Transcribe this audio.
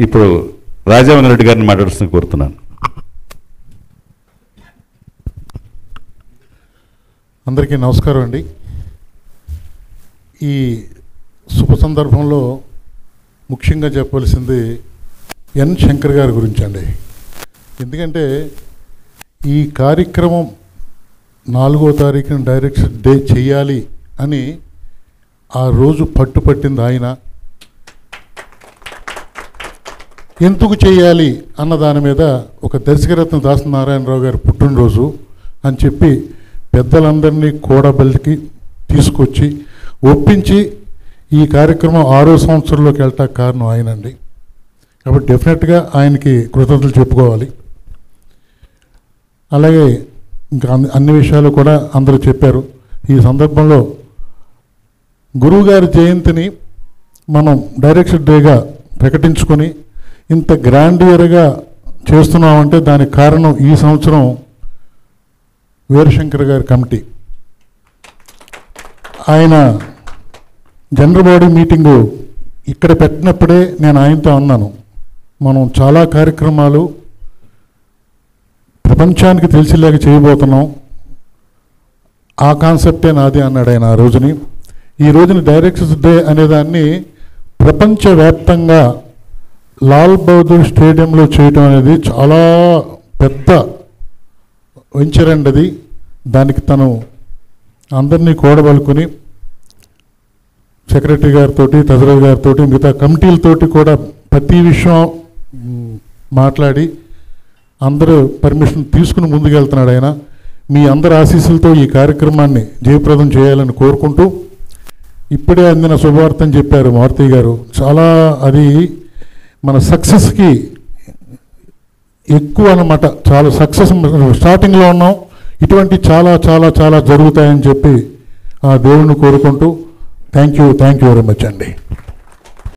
ఇప్పుడు రాజమోహన్ రెడ్డి గారిని మాట్లాడుతున్న కోరుతున్నాను. అందరికీ నమస్కారం అండి. ఈ శుభ సందర్భంలో ముఖ్యంగా చెప్పవలసింది ఎన్ శంకర్ గారి గురించి అండి. ఎందుకంటే ఈ కార్యక్రమం 4వ తారీఖున డైరెక్షన్ డే చేయాలి అని ఆ రోజు పట్టుపట్టింది ఆయన. ఎందుకు చేయాలి అన్న దాని మీద ఒక దర్శకరత్న దాసనారాయణరావు గారి పుట్టినరోజు అని చెప్పి పెద్దలందరినీ కూడబలికి తీసుకొచ్చి ఒప్పించి ఈ కార్యక్రమం 6వ సంవత్సరంలోకి వెళ్ళటానికి కారణం ఆయనండి. కాబట్టి డెఫినెట్గా ఆయనకి కృతజ్ఞతలు చెప్పుకోవాలి. అలాగే ఇంకా అన్ని విషయాలు కూడా అందరూ చెప్పారు. ఈ సందర్భంలో గురువుగారి జయంతిని మనం డైరెక్షన్ డేగా ప్రకటించుకొని ఇంత గ్రాండియర్గా చేస్తున్నామంటే దానికి కారణం ఈ సంవత్సరం వీరశంకర్ గారి కమిటీ. ఆయన జనరల్ బాడీ మీటింగు ఇక్కడ పెట్టినప్పుడే నేను ఆయనతో అన్నాను, మనం చాలా కార్యక్రమాలు ప్రపంచానికి తెలిసేలాగా చేయబోతున్నాం, ఆ కాన్సెప్టే నాది అన్నాడు ఆయన ఆ రోజుని. ఈ రోజున డైరెక్టర్స్ డే అనేదాన్ని ప్రపంచవ్యాప్తంగా లాల్ బహదూర్ స్టేడియంలో చేయడం అనేది చాలా పెద్ద వెంచర్ అండి అది. దానికి తను అందరినీ కూడబలుకుని సెక్రటరీ గారితో, ట్రెజరర్ గారితో, మిగతా కమిటీలతోటి కూడా ప్రతి విషయం మాట్లాడి అందరూ పర్మిషన్ తీసుకుని ముందుకెళ్తున్నాడు ఆయన. మీ అందరి ఆశీస్సులతో ఈ కార్యక్రమాన్ని జయప్రదం చేయాలని కోరుకుంటూ, ఇప్పుడే అందిన శుభవార్త అని చెప్పారు మారుతి గారు, చాలా అది మన సక్సెస్కి ఎక్కువ అన్నమాట. చాలా సక్సెస్ స్టార్టింగ్లో ఉన్నాం, ఇటువంటి చాలా చాలా చాలా జరుగుతాయని చెప్పి ఆ దేవుణ్ణి కోరుకుంటూ థ్యాంక్ యూ వెరీ మచ్ అండి.